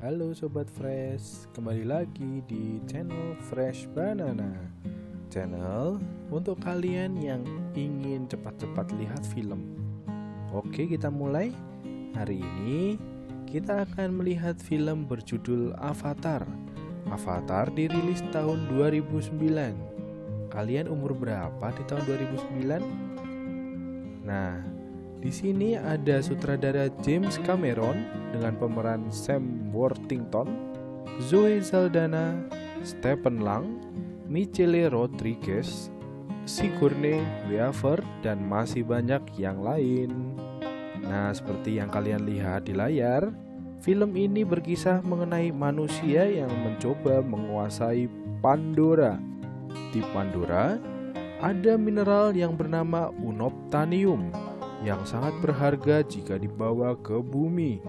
Halo Sobat Fresh, kembali lagi di channel Fresh Banana. Channel untuk kalian yang ingin cepat-cepat lihat film. Oke, kita mulai. Hari ini kita akan melihat film berjudul Avatar. Avatar dirilis tahun 2009. Kalian umur berapa di tahun 2009? Nah, di sini ada sutradara James Cameron dengan pemeran Sam Worthington, Zoe Saldana, Stephen Lang, Michelle Rodriguez, Sigourney Weaver, dan masih banyak yang lain. Nah, seperti yang kalian lihat di layar, film ini berkisah mengenai manusia yang mencoba menguasai Pandora. Di Pandora, ada mineral yang bernama unobtainium yang sangat berharga jika dibawa ke bumi.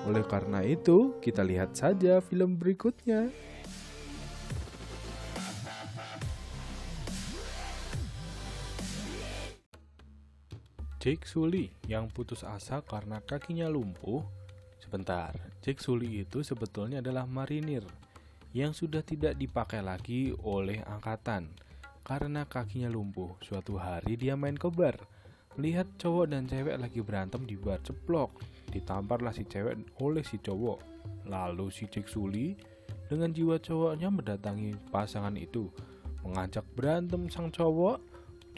Oleh karena itu, kita lihat saja film berikutnya. Jake Sully yang putus asa karena kakinya lumpuh. Sebentar, Jake Sully itu sebetulnya adalah marinir yang sudah tidak dipakai lagi oleh angkatan karena kakinya lumpuh. Suatu hari dia main ke bar, melihat cowok dan cewek lagi berantem di bar, ceplok. Ditamparlah si cewek oleh si cowok. Lalu si Jake Sully dengan jiwa cowoknya mendatangi pasangan itu, mengajak berantem sang cowok.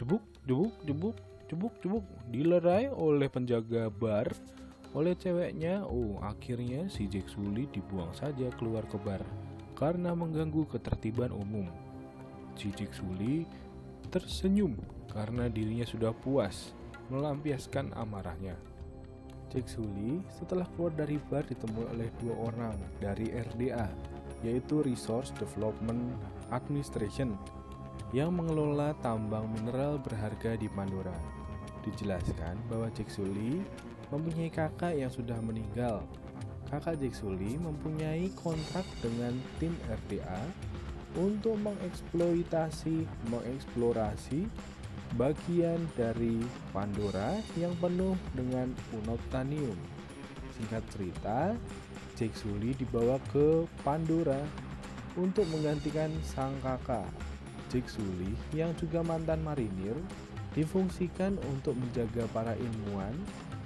Jebuk, jebuk, jebuk, jebuk, jebuk, dilerai oleh penjaga bar oleh ceweknya. Akhirnya si Jake Sully dibuang saja keluar ke bar karena mengganggu ketertiban umum. Si Jake Sully tersenyum karena dirinya sudah puas melampiaskan amarahnya. Jake Sully setelah keluar dari bar ditemui oleh dua orang dari RDA, yaitu Resource Development Administration, yang mengelola tambang mineral berharga di Pandora. Dijelaskan bahwa Jake Sully mempunyai kakak yang sudah meninggal. Kakak Jake Sully mempunyai kontrak dengan tim RDA untuk mengeksplorasi bagian dari Pandora yang penuh dengan unobtainium. Singkat cerita, Jake Sully dibawa ke Pandora untuk menggantikan sang kakak. Jake Sully yang juga mantan marinir difungsikan untuk menjaga para ilmuwan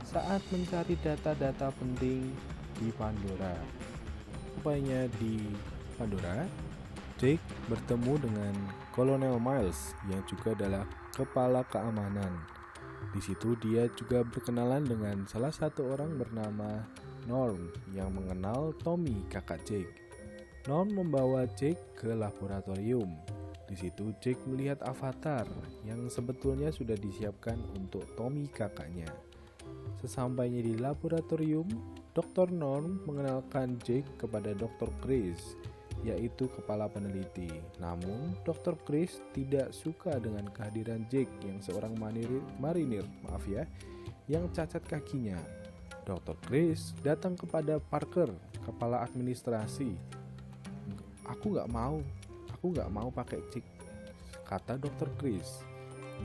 saat mencari data-data penting di Pandora. Rupanya di Pandora, Jake bertemu dengan Kolonel Miles yang juga adalah kepala keamanan. Di situ dia juga berkenalan dengan salah satu orang bernama Norm yang mengenal Tommy, kakak Jake. Norm membawa Jake ke laboratorium. Di situ Jake melihat avatar yang sebetulnya sudah disiapkan untuk Tommy, kakaknya. Sesampainya di laboratorium, Dr. Norm mengenalkan Jake kepada Dr. Chris, yaitu kepala peneliti. Namun, Dr. Chris tidak suka dengan kehadiran Jake yang seorang marinir, yang cacat kakinya. Dr. Chris datang kepada Parker, kepala administrasi. Aku nggak mau pakai Jake, kata Dr. Chris.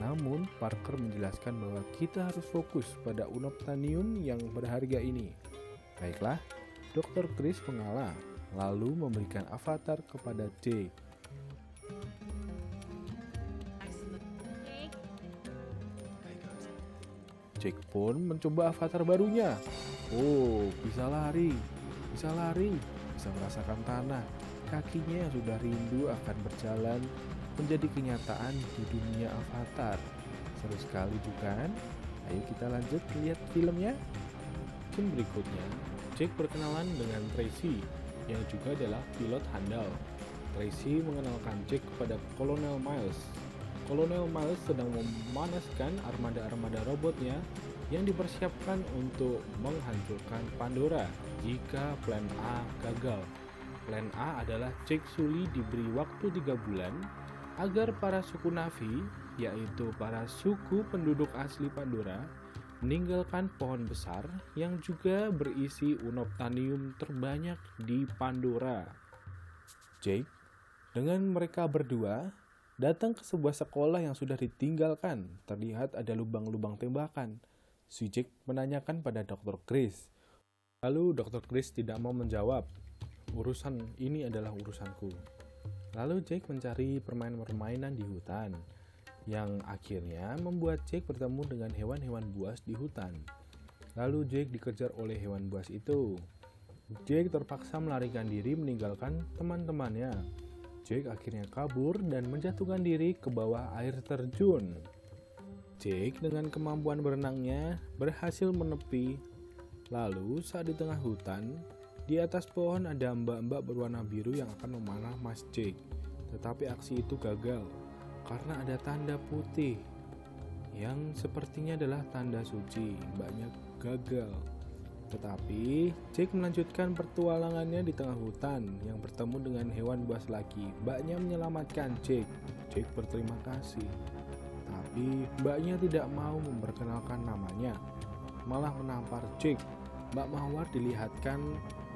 Namun, Parker menjelaskan bahwa kita harus fokus pada unobtainium yang berharga ini. Baiklah, Dr. Chris mengalah, lalu memberikan avatar kepada Jake. Jake pun mencoba avatar barunya. Bisa lari, bisa merasakan tanah. Kakinya yang sudah rindu akan berjalan menjadi kenyataan di dunia avatar. Seru sekali bukan? Ayo kita lanjut lihat filmnya. Scene berikutnya, Jake berkenalan dengan Tracy yang juga adalah pilot handal. Tracy mengenalkan Jake kepada Kolonel Miles. Kolonel Miles sedang memanaskan armada-armada robotnya yang dipersiapkan untuk menghancurkan Pandora jika Plan A gagal. Plan A adalah Jake Sully diberi waktu 3 bulan agar para suku Na'vi, yaitu para suku penduduk asli Pandora, meninggalkan pohon besar yang juga berisi unobtainium terbanyak di Pandora. Jake dengan mereka berdua datang ke sebuah sekolah yang sudah ditinggalkan. Terlihat ada lubang-lubang tembakan. Si Jake menanyakan pada Dr. Chris. Lalu Dr. Chris tidak mau menjawab. ini adalah urusanku. Lalu Jake mencari permainan-permainan di hutan, yang akhirnya membuat Jake bertemu dengan hewan-hewan buas di hutan. Lalu Jake dikejar oleh hewan buas itu. Jake terpaksa melarikan diri meninggalkan teman-temannya. Jake akhirnya kabur dan menjatuhkan diri ke bawah air terjun. Jake dengan kemampuan berenangnya berhasil menepi. Lalu saat di tengah hutan, di atas pohon ada mbak-mbak berwarna biru yang akan memanah Mas Jake. Tetapi aksi itu gagal karena ada tanda putih yang sepertinya adalah tanda suci. Mbaknya gagal. Tetapi Jake melanjutkan pertualangannya di tengah hutan yang bertemu dengan hewan buas lagi. Mbaknya menyelamatkan Jake. Jake berterima kasih. Tapi mbaknya tidak mau memperkenalkan namanya, malah menampar Jake. Mbak Mawar dilihatkan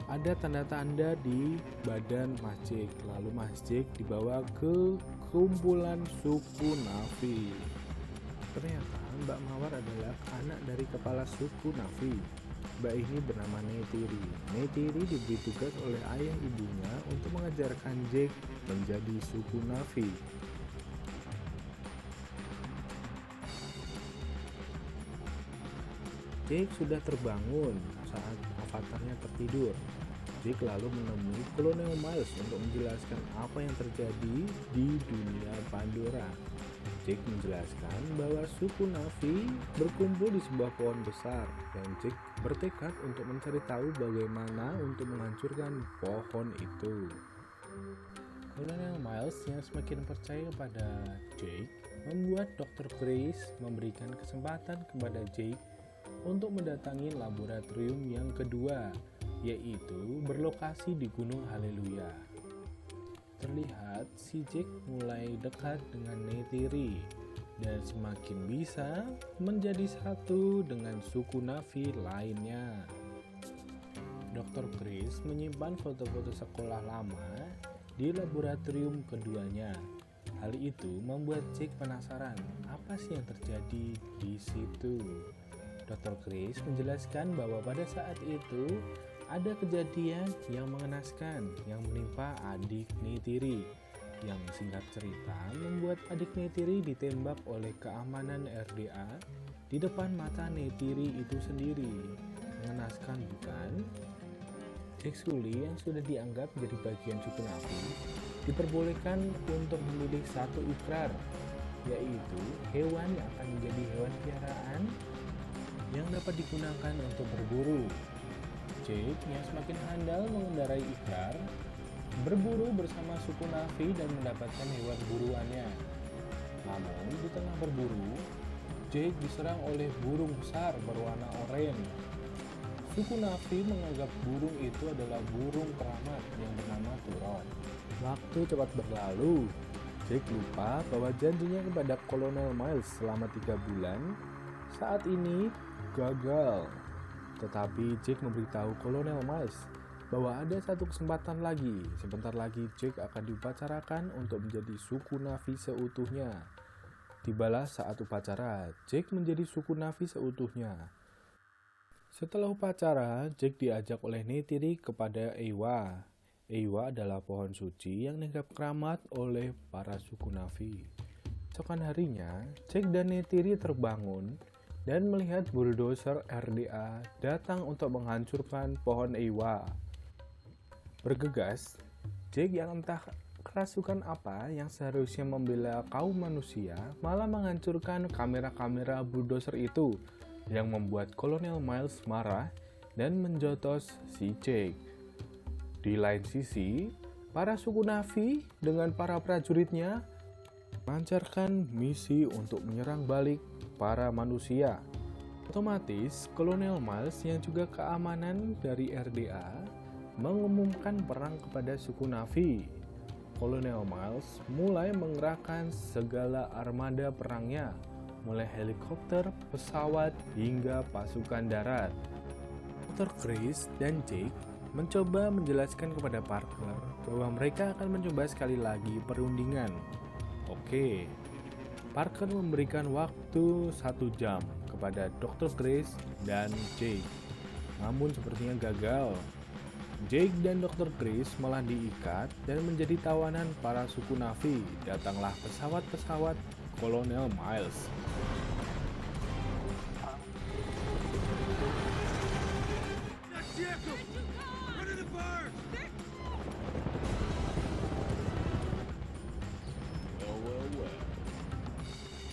ada tanda-tanda di badan Mas Jake. Lalu Mas Jake dibawa ke kumpulan suku Navi. Ternyata Mbak Mawar adalah anak dari kepala suku Navi. Mbak ini bernama Neytiri. Neytiri diberi tugas oleh ayah ibunya untuk mengajarkan Jake menjadi suku Navi. Jake sudah terbangun saat avatarnya tertidur. Jake lalu menemui Kolonel Miles untuk menjelaskan apa yang terjadi di dunia Pandora. Jake menjelaskan bahwa suku Navi berkumpul di sebuah pohon besar dan Jake bertekad untuk mencari tahu bagaimana untuk menghancurkan pohon itu. Kolonel Miles yang semakin percaya kepada Jake membuat Dr. Grace memberikan kesempatan kepada Jake untuk mendatangi laboratorium yang kedua, yaitu berlokasi di Gunung Haleluya. Terlihat si Jake mulai dekat dengan Neytiri dan semakin bisa menjadi satu dengan suku Navi lainnya. Dr. Chris menyimpan foto-foto sekolah lama di laboratorium keduanya. Hal itu membuat Jake penasaran apa sih yang terjadi di situ. Dr. Chris menjelaskan bahwa pada saat itu ada kejadian yang mengenaskan yang menimpa adik Neytiri, yang singkat cerita membuat adik Neytiri ditembak oleh keamanan RDA di depan mata Neytiri itu sendiri. Mengenaskan bukan? Jake Sully yang sudah dianggap menjadi bagian suku Navi diperbolehkan untuk memilih satu ikrar, yaitu hewan yang akan menjadi hewan piaraan yang dapat digunakan untuk berburu. Jake yang semakin handal mengendarai ikrar, berburu bersama suku Navi dan mendapatkan hewan buruannya. Namun di tengah berburu, Jake diserang oleh burung besar berwarna oranye. Suku Navi menganggap burung itu adalah burung keramat yang bernama Turon. Waktu cepat berlalu. Jake lupa bahwa janjinya kepada Kolonel Miles selama 3 bulan saat ini gagal. Tetapi Jake memberitahu Kolonel Miles bahwa ada satu kesempatan lagi. Sebentar lagi Jake akan diupacarakan untuk menjadi suku Navi seutuhnya. Tibalah saat upacara, Jake menjadi suku Navi seutuhnya. Setelah upacara, Jake diajak oleh Neytiri kepada Eywa. Eywa adalah pohon suci yang dianggap keramat oleh para suku Navi. Esokan harinya, Jake dan Neytiri terbangun dan melihat bulldozer RDA datang untuk menghancurkan pohon Eywa. Bergegas, Jake yang entah kerasukan apa yang seharusnya membela kaum manusia malah menghancurkan kamera-kamera bulldozer itu yang membuat Kolonel Miles marah dan menjotos si Jake. Di lain sisi, para suku Navi dengan para prajuritnya melancarkan misi untuk menyerang balik para manusia. Otomatis, Kolonel Miles yang juga keamanan dari RDA mengumumkan perang kepada suku Navi. Kolonel Miles mulai mengerahkan segala armada perangnya, mulai helikopter, pesawat, hingga pasukan darat. Dr. Chris dan Jake mencoba menjelaskan kepada Parker bahwa mereka akan mencoba sekali lagi perundingan. Oke, Parker memberikan waktu 1 jam kepada Dr. Grace dan Jake. Namun sepertinya gagal. Jake dan Dr. Grace malah diikat dan menjadi tawanan para suku Na'vi. Datanglah pesawat-pesawat Kolonel Miles.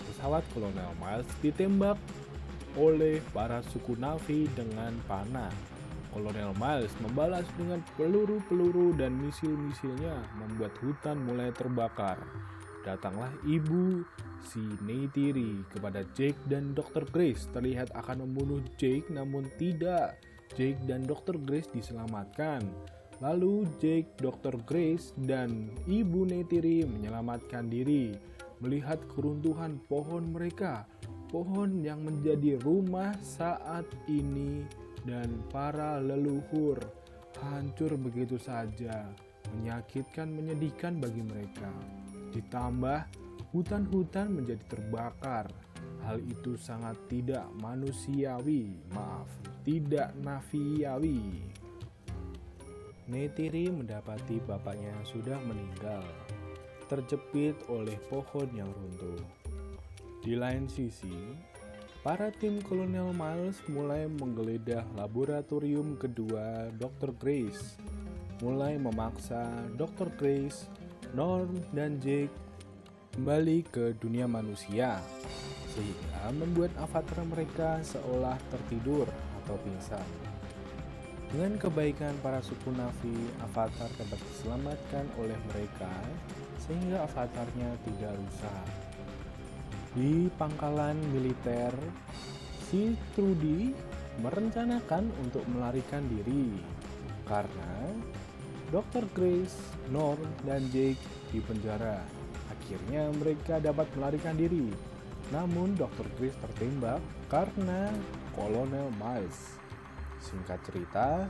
Pesawat Kolonel Miles ditembak oleh para suku Na'vi dengan panah. Kolonel Miles membalas dengan peluru-peluru dan misil-misilnya, membuat hutan mulai terbakar. Datanglah ibu si Neytiri kepada Jake dan Dr. Grace, terlihat akan membunuh Jake, namun tidak. Jake dan Dr. Grace diselamatkan. Lalu Jake, Dr. Grace, dan ibu Neytiri menyelamatkan diri. Melihat keruntuhan pohon mereka, pohon yang menjadi rumah saat ini dan para leluhur, hancur begitu saja, menyakitkan, menyedihkan bagi mereka. Ditambah hutan-hutan menjadi terbakar. Hal itu sangat tidak manusiawi, tidak Nafiawi. Neytiri mendapati bapaknya sudah meninggal, terjepit oleh pohon yang runtuh. Di lain sisi, para tim Kolonel Miles mulai menggeledah laboratorium kedua Dr. Grace, mulai memaksa Dr. Grace, Norm, dan Jake kembali ke dunia manusia, sehingga membuat avatar mereka seolah tertidur atau pingsan. Dengan kebaikan para suku Na'vi, avatar dapat diselamatkan oleh mereka sehingga avatarnya tidak rusak. Di pangkalan militer, si Trudy merencanakan untuk melarikan diri karena Dr. Grace, Norm, dan Jake di penjara. Akhirnya mereka dapat melarikan diri, namun Dr. Grace tertembak karena Kolonel Miles. Singkat cerita,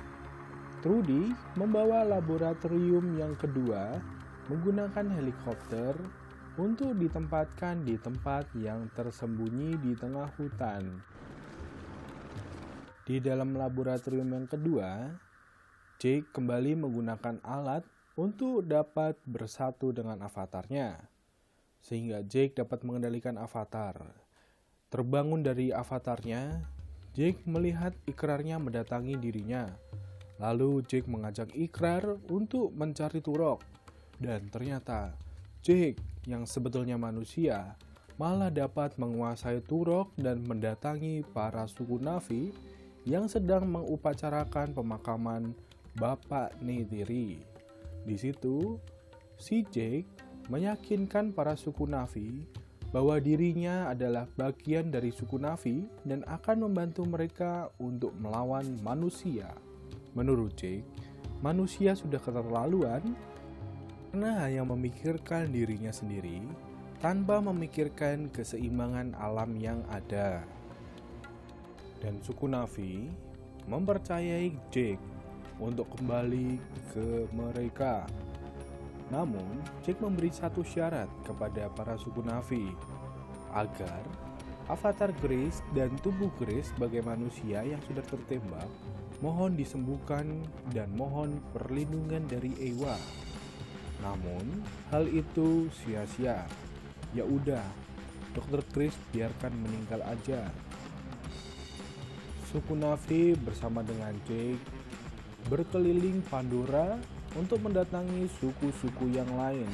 Trudy membawa laboratorium yang kedua menggunakan helikopter untuk ditempatkan di tempat yang tersembunyi di tengah hutan. Di dalam laboratorium yang kedua, Jake kembali menggunakan alat untuk dapat bersatu dengan avatarnya, sehingga Jake dapat mengendalikan avatar. Terbangun dari avatarnya, Jake melihat ikrarnya mendatangi dirinya. Lalu Jake mengajak Ikrar untuk mencari Turok. Dan ternyata Jake yang sebetulnya manusia malah dapat menguasai Turok dan mendatangi para suku Na'vi yang sedang mengupacarakan pemakaman Bapak Neytiri. Di situ, si Jake meyakinkan para suku Na'vi bahwa dirinya adalah bagian dari suku Na'vi dan akan membantu mereka untuk melawan manusia. Menurut Jake, manusia sudah keterlaluan karena hanya memikirkan dirinya sendiri tanpa memikirkan keseimbangan alam yang ada. Dan suku Na'vi mempercayai Jake untuk kembali ke mereka. Namun, Jake memberi satu syarat kepada para suku Na'vi agar avatar Grace dan tubuh Grace sebagai manusia yang sudah tertembak mohon disembuhkan dan mohon perlindungan dari Ewa. Namun, hal itu sia-sia. Ya udah, Dr. Grace biarkan meninggal aja. Suku Na'vi bersama dengan Jake berkeliling Pandora untuk mendatangi suku-suku yang lain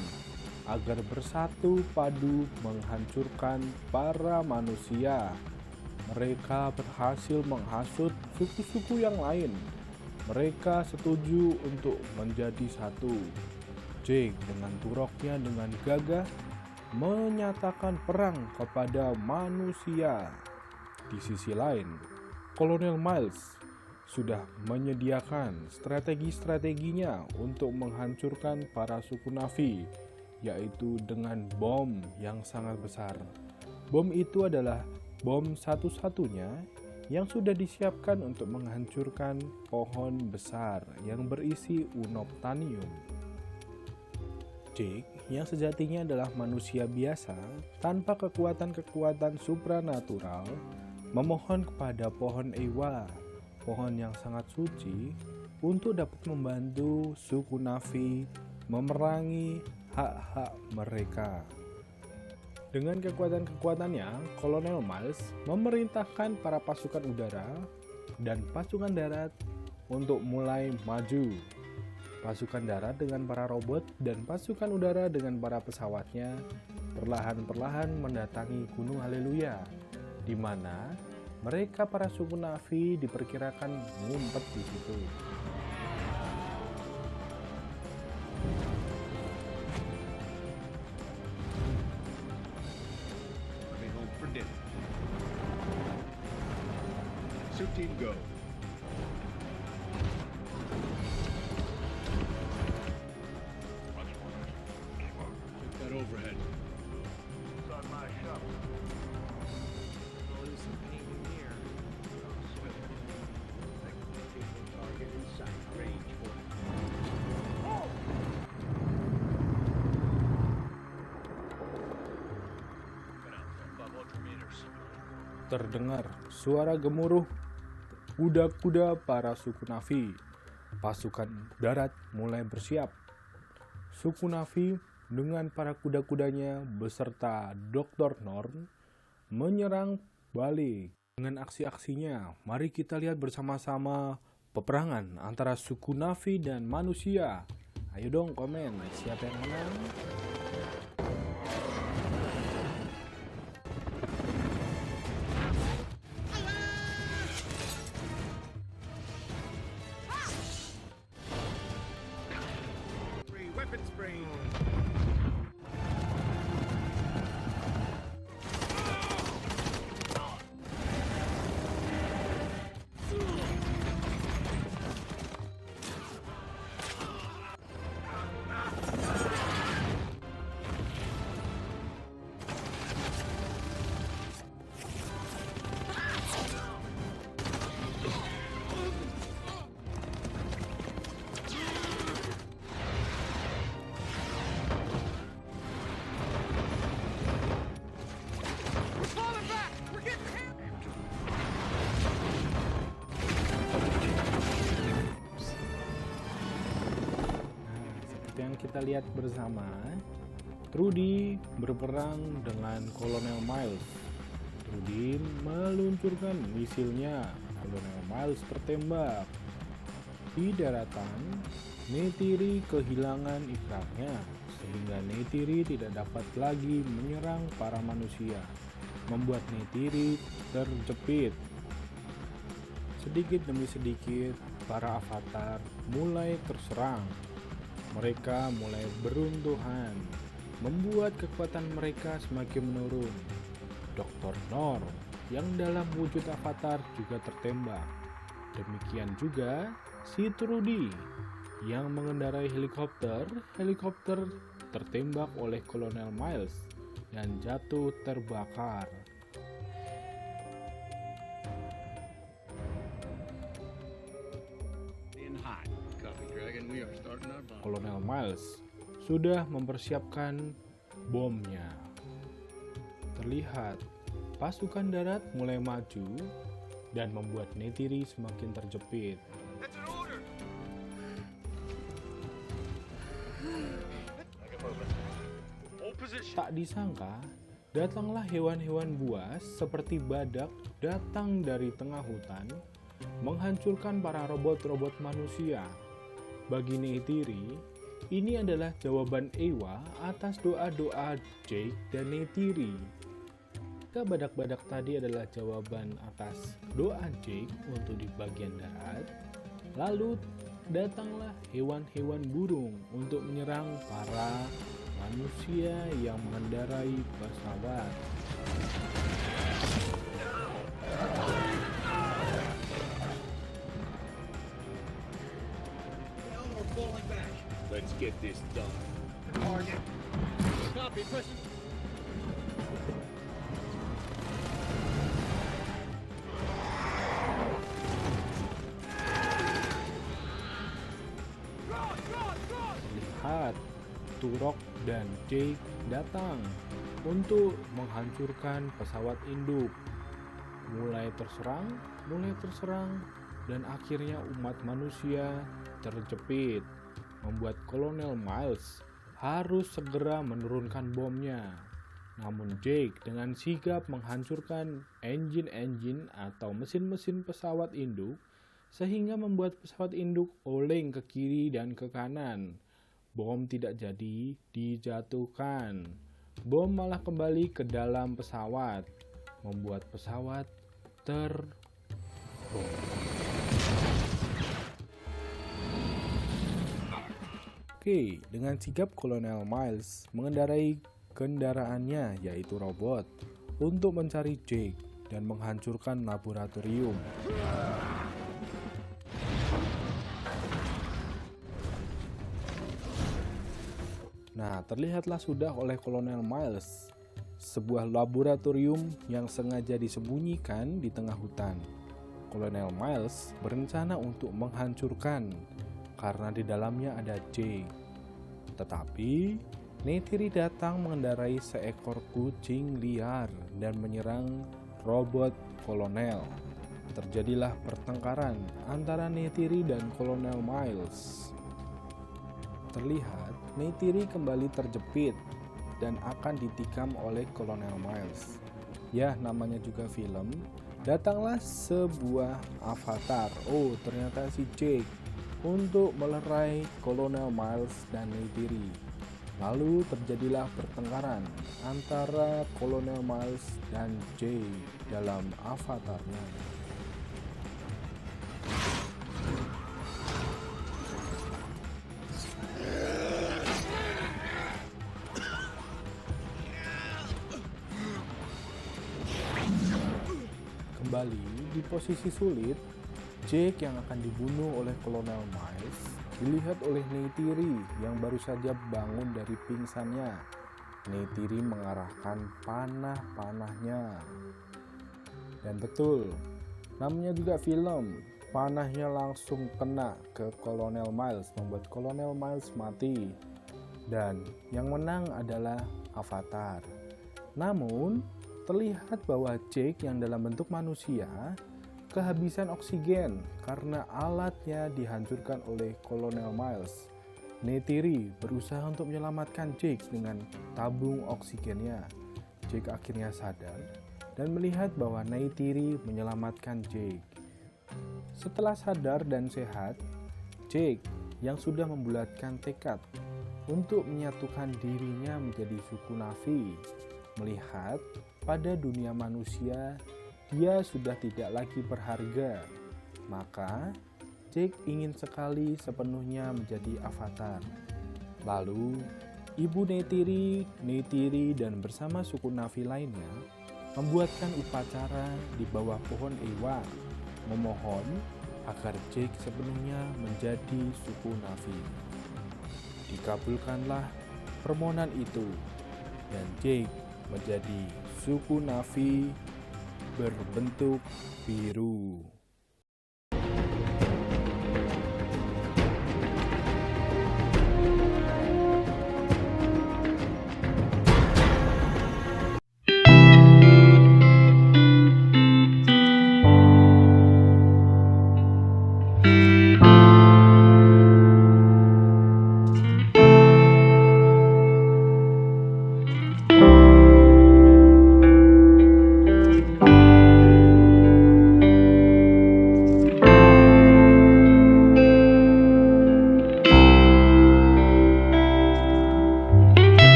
agar bersatu padu menghancurkan para manusia. Mereka berhasil menghasut suku-suku yang lain. Mereka setuju untuk menjadi satu. Jake dengan Turoknya dengan gagah menyatakan perang kepada manusia. Di sisi lain, Kolonel Miles sudah menyediakan strategi-strateginya untuk menghancurkan para suku Na'vi, yaitu dengan bom yang sangat besar. Bom itu adalah bom satu-satunya yang sudah disiapkan untuk menghancurkan pohon besar yang berisi unobtainium. Jake yang sejatinya adalah manusia biasa tanpa kekuatan-kekuatan supranatural memohon kepada pohon Ewa, pohon yang sangat suci, untuk dapat membantu suku Na'vi memerangi hak-hak mereka. Dengan kekuatan-kekuatannya, Kolonel Miles memerintahkan para pasukan udara dan pasukan darat untuk mulai maju. Pasukan darat dengan para robot dan pasukan udara dengan para pesawatnya perlahan-perlahan mendatangi Gunung Haleluya, di mana mereka para suku Na'vi diperkirakan ngumpet di situ. Suit team go. Check that overhead. It's on my shuttle. Losing anything near. Swift. Target in sight. Range 40. Above ultra meters. Terdengar suara gemuruh kuda-kuda para suku Na'vi. Pasukan darat mulai bersiap. Suku Na'vi dengan para kuda-kudanya beserta Dr. Norn menyerang balik. Dengan aksi-aksinya, mari kita lihat bersama-sama peperangan antara suku Na'vi dan manusia. Ayo dong komen, siapa yang menang? Weapon spray. Seperti yang kita lihat bersama, Trudy berperang dengan Kolonel Miles. Trudy meluncurkan misilnya, Kolonel Miles tertembak. Di daratan, Neytiri kehilangan ikrarnya, sehingga Neytiri tidak dapat lagi menyerang para manusia, membuat Neytiri terjepit. Sedikit demi sedikit, para avatar mulai terserang. Mereka mulai beruntuhan, membuat kekuatan mereka semakin menurun. Dr. Norn yang dalam wujud avatar juga tertembak. Demikian juga si Trudy yang mengendarai helikopter tertembak oleh Kolonel Miles dan jatuh terbakar. In hot. Copy, Dragon. We are starting our bomb. Kolonel Miles sudah mempersiapkan bomnya. Terlihat pasukan darat mulai maju dan membuat Neytiri semakin terjepit. That's an order! Hold position. Tak disangka, datanglah hewan-hewan buas seperti badak datang dari tengah hutan, menghancurkan para robot-robot manusia. Bagi Neytiri, ini adalah jawaban Ewa atas doa-doa Jake dan Neytiri. Jika badak-badak tadi adalah jawaban atas doa Jake untuk di bagian darat, lalu datanglah hewan-hewan burung untuk menyerang para manusia yang mengendarai pesawat. We're falling back. Let's get this done. Target. Copy, press. Lihat, Turok dan Jake datang untuk menghancurkan pesawat induk. Mulai terserang, dan akhirnya umat manusia terjepit, membuat Kolonel Miles harus segera menurunkan bomnya. Namun Jake dengan sigap menghancurkan engine-engine atau mesin-mesin pesawat induk sehingga membuat pesawat induk oleng ke kiri dan ke kanan. Bom tidak jadi dijatuhkan. Bom malah kembali ke dalam pesawat, membuat pesawat terbom. Oke, dengan sigap Kolonel Miles mengendarai kendaraannya yaitu robot untuk mencari Jake dan menghancurkan laboratorium. Nah, terlihatlah sudah oleh Kolonel Miles sebuah laboratorium yang sengaja disembunyikan di tengah hutan. Kolonel Miles berencana untuk menghancurkan karena di dalamnya ada Jake. Tetapi Neytiri datang mengendarai seekor kucing liar dan menyerang robot Kolonel. Terjadilah pertengkaran antara Neytiri dan Kolonel Miles. Terlihat Neytiri kembali terjepit dan akan ditikam oleh Kolonel Miles. Ya, namanya juga film. Datanglah sebuah avatar. Oh, ternyata si Jake untuk melerai Kolonel Miles dan Neytiri. Lalu terjadilah pertengkaran antara Kolonel Miles dan Jake dalam avatarnya. Kembali di posisi sulit, Jake yang akan dibunuh oleh Kolonel Miles dilihat oleh Neytiri yang baru saja bangun dari pingsannya. Neytiri mengarahkan panah-panahnya. Dan betul, namanya juga film, panahnya langsung kena ke Kolonel Miles, membuat Kolonel Miles mati. Dan yang menang adalah Avatar. Namun, terlihat bahwa Jake yang dalam bentuk manusia kehabisan oksigen karena alatnya dihancurkan oleh Kolonel Miles. Neytiri berusaha untuk menyelamatkan Jake dengan tabung oksigennya. Jake akhirnya sadar dan melihat bahwa Neytiri menyelamatkan Jake. Setelah sadar dan sehat, Jake yang sudah membulatkan tekad untuk menyatukan dirinya menjadi suku Na'vi, melihat pada dunia manusia dia sudah tidak lagi berharga. Maka Jake ingin sekali sepenuhnya menjadi avatar. Lalu ibu Neytiri dan bersama suku Na'vi lainnya membuatkan upacara di bawah pohon Ewa, memohon agar Jake sepenuhnya menjadi suku Na'vi. Dikabulkanlah permohonan itu dan Jake menjadi suku Na'vi berbentuk biru.